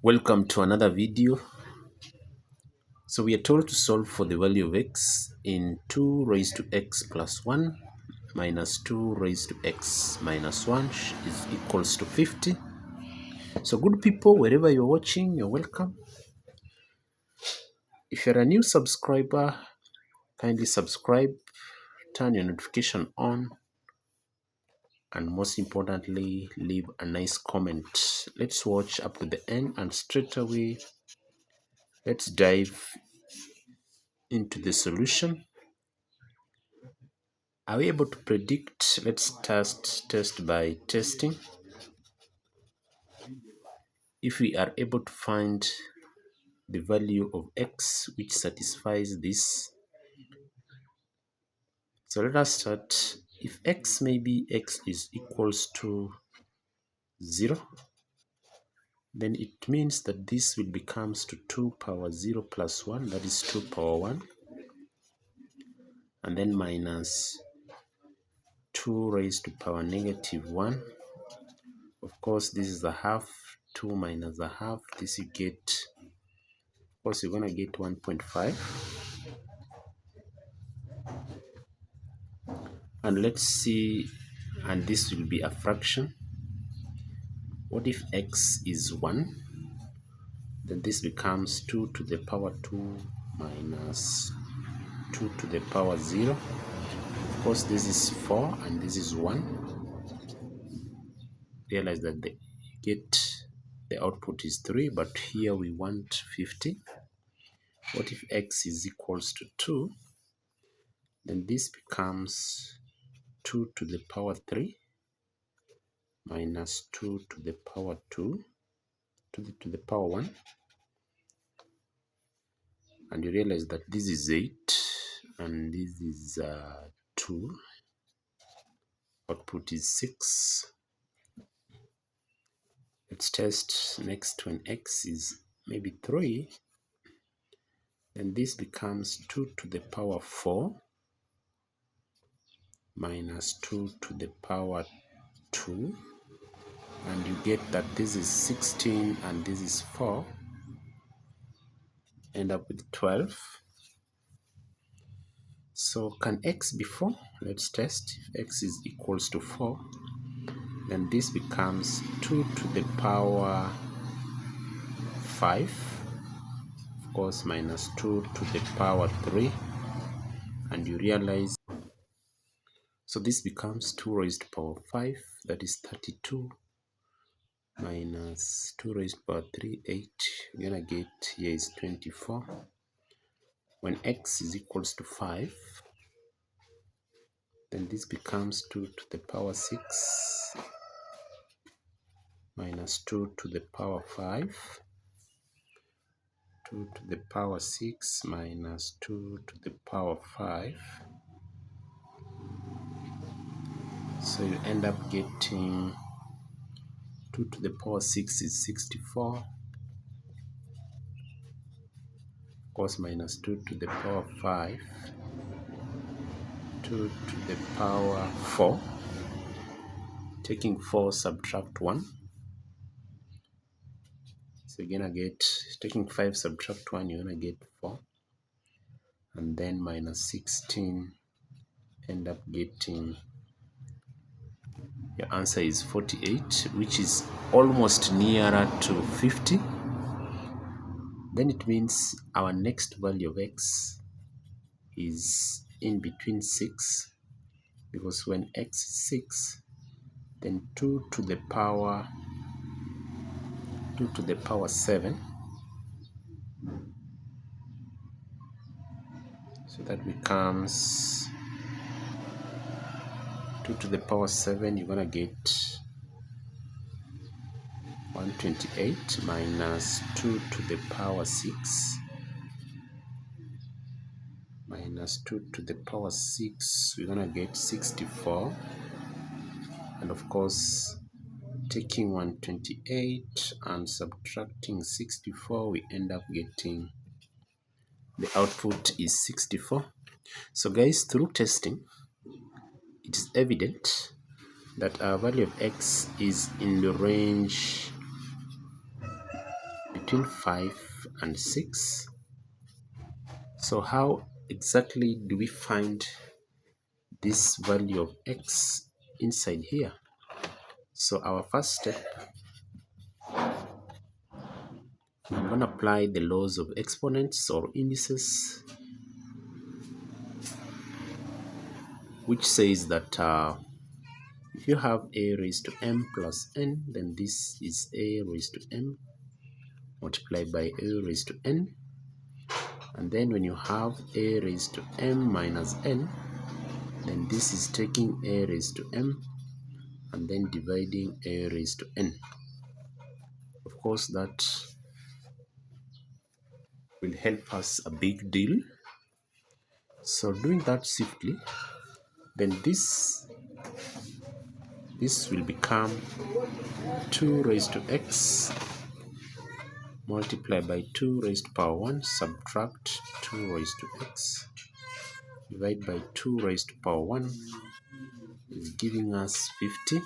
Welcome to another video. So we are told to solve for the value of x in 2 raised to x plus 1 minus 2 raised to x minus 1 is equals to 50. So good people, wherever you're watching, you're welcome. If you're a new subscriber, kindly subscribe, turn your notification on, and most importantly, leave a nice comment. Let's watch up to the end, and straight away, let's dive into the solution. Are we able to predict? Let's test by testing. If we are able to find the value of x which satisfies this, so let us start. If x maybe x is equals to 0, then it means that this will becomes to 2 power 0 plus 1, that is 2 power 1, and then minus 2 raised to power negative 1. Of course, this is a half. 2 minus a half, this you get, of course, you're going to get 1.5. And let's see, and this will be a fraction. What if x is 1? Then this becomes 2 to the power 2 minus 2 to the power 0. Of course, this is 4 and this is 1. Realize that the output is 3, but here we want 50. What if x is equals to 2? Then this becomes 2 to the power 3 minus 2 to the power 2 to the power 1. And you realize that this is 8 and this is 2. Output is 6. Let's test next when x is maybe 3. Then this becomes 2 to the power 4 minus 2 to the power 2. And you get that this is 16 and this is 4. End up with 12. So can x be 4? Let's test. If x is equals to 4, then this becomes 2 to the power 5, of course, minus 2 to the power 3, and you realize, so this becomes 2 raised to power 5, that is 32, minus 2 raised to power 3, 8, you're gonna get here is 24. When x is equals to 5, then this becomes 2 to the power 6, minus 2 to the power 5, 2 to the power 6 minus 2 to the power 5. So you end up getting 2 to the power 6 is 64. Of course, minus 2 to the power 5, 2 to the power 4. Taking 4, subtract 1. So you're gonna get, taking 5, subtract 1, you're gonna get 4. And then minus 16, end up getting, your answer is 48, which is almost nearer to 50. Then it means our next value of x is in between 6, because when x is 6, then 2 to the power 7, so that becomes 2 to the power 7, you're gonna get 128 minus 2 to the power 6 minus 2 to the power 6, we're gonna get 64. And of course, taking 128 and subtracting 64, we end up getting, the output is 64. So guys, through testing, it is evident that our value of x is in the range between 5 and 6. So how exactly do we find this value of x inside here? So our first step, I'm going to apply the laws of exponents or indices, which says that if you have a raised to m plus n, then this is a raised to m multiplied by a raised to n. And then when you have a raised to m minus n, then this is taking a raised to m and then dividing a raised to n. Of course, that will help us a big deal. So doing that swiftly, then this will become 2 raised to x multiplied by 2 raised to power 1 subtract 2 raised to x divided by 2 raised to power 1 is giving us 50.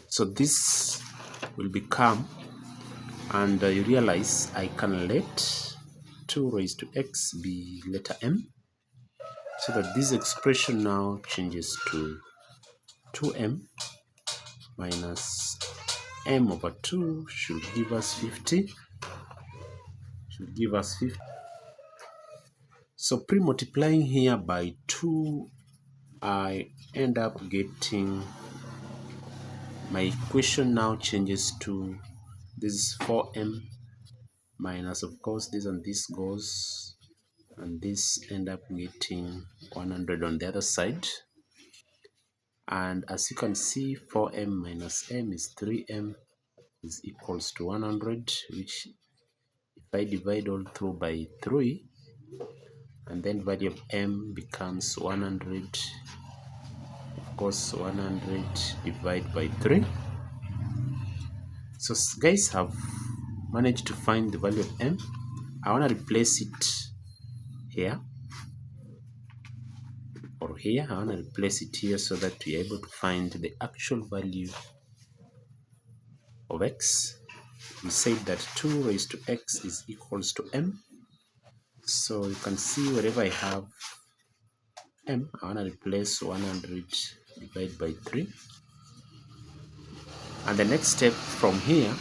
So this will become, and you realize I can let 2 raised to x be letter m, so that this expression now changes to 2m minus m over 2 should give us 50. So pre-multiplying here by 2, I end up getting, my equation now changes to, this is 4m minus, of course, this and this goes, and this end up getting 100 on the other side. And as you can see, 4m minus m is 3m is equals to 100, which if I divide all through by 3, and then value of m becomes 100. Of course, 100 divided by 3. So guys have managed to find the value of m. I want to replace it here or here. I want to replace it here so that we are able to find the actual value of x. We said that 2 raised to x is equals to m. So you can see wherever I have m, I want to replace 100 divided by 3. And the next step from here,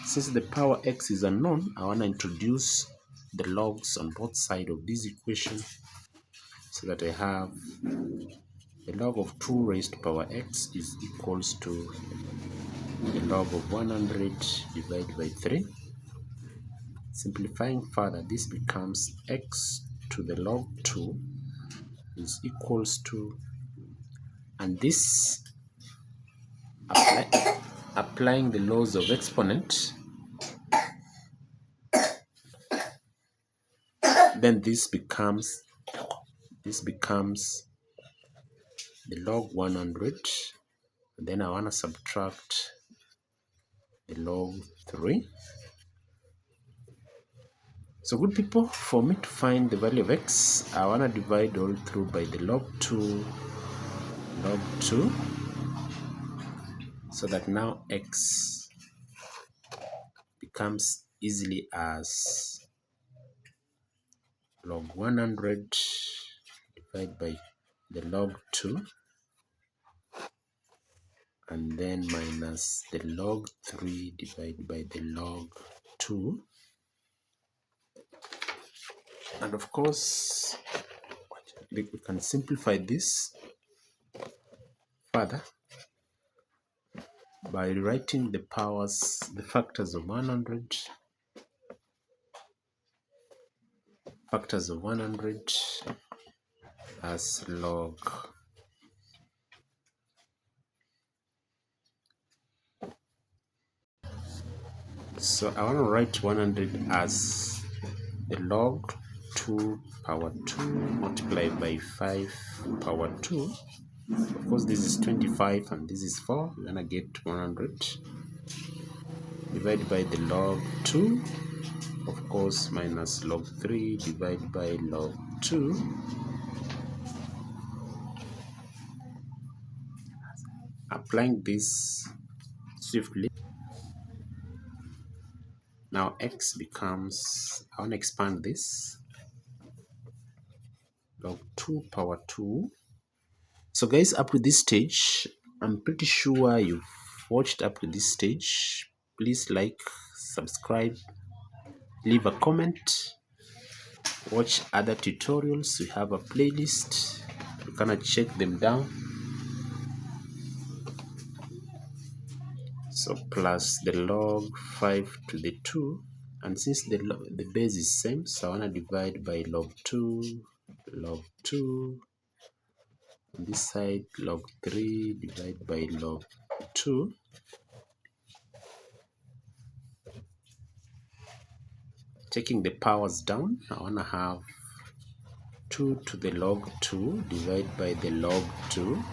since the power x is unknown, I want to introduce the logs on both sides of this equation so that I have the log of 2 raised to power x is equals to the log of 100 divided by 3. Simplifying further, this becomes x to the log 2 is equals to, and this, applying the laws of exponent, then this becomes the log 100, and then I want to subtract the log 3. So good people, for me to find the value of x, I want to divide all through by the log 2, so that now x becomes easily as log 100 divided by the log 2, and then minus the log 3 divided by the log 2. And of course, we can simplify this further by rewriting the powers, the factors of 100, as log. So I want to write 100 as the log 2 power 2 multiplied by 5 power 2. Of course, this is 25 and this is 4. We're gonna get 100 divided by the log 2, of course, minus log 3 divided by log 2. Applying this swiftly, Now x becomes, I want to expand this, log 2 power 2. So guys, up to this stage, I'm pretty sure you've watched up to this stage. Please like, subscribe, leave a comment, watch other tutorials. We have a playlist, you can check them down. So plus the log 5 to the 2, and since the base is same, so I want to divide by log 2, log 2, on this side log 3, divide by log 2. Taking the powers down, I want to have 2 to the log 2 divided by the log 2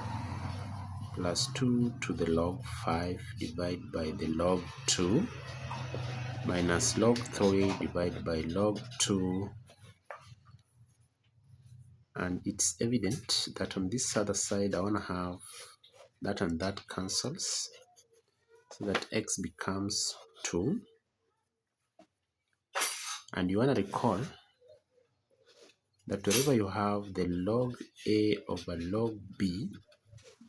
plus 2 to the log 5 divided by the log 2 minus log 3 divided by log 2. And it's evident that on this other side I want to have that and that cancels, so that x becomes 2. And you want to recall that wherever you have the log a over log b,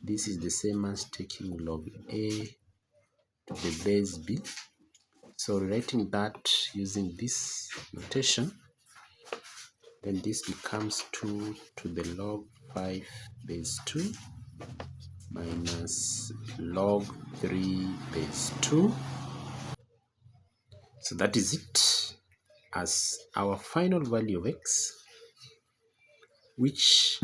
this is the same as taking log a to the base b. So writing that using this notation, then this becomes 2 to the log 5 base 2 minus log 3 base 2. So that is it as our final value of x, which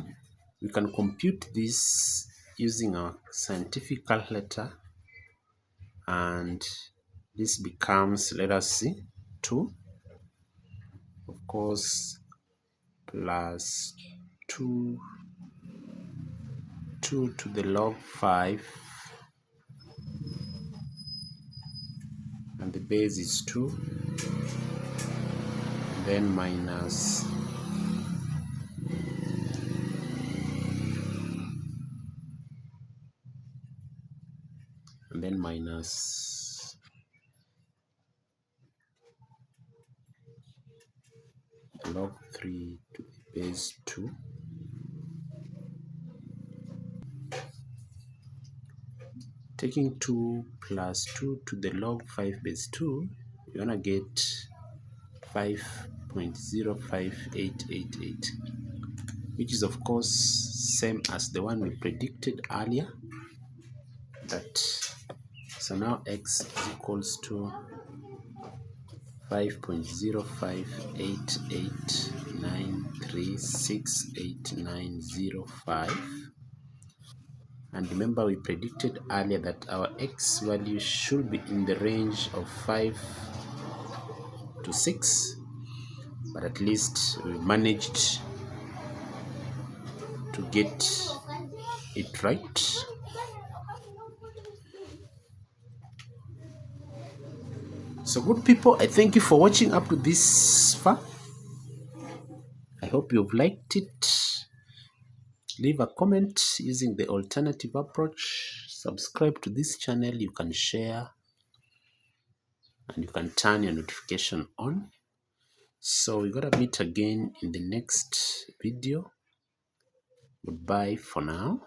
we can compute this using our scientific calculator, and this becomes, let us see, 2, of course, plus 2 to the log 5, and the base is 2, then minus log 3 to the base 2. Taking 2 plus 2 to the log 5 base 2, you're gonna get 5.05888, which is of course same as the one we predicted earlier. That so now x is equals to 5.05889368905. And remember, we predicted earlier that our x value should be in the range of 5 to 6, but at least we managed to get it right. So good people, I thank you for watching up to this far. I hope you've liked it. Leave a comment using the alternative approach. Subscribe to this channel. You can share and you can turn your notification on. So we're gonna meet again in the next video. Goodbye for now.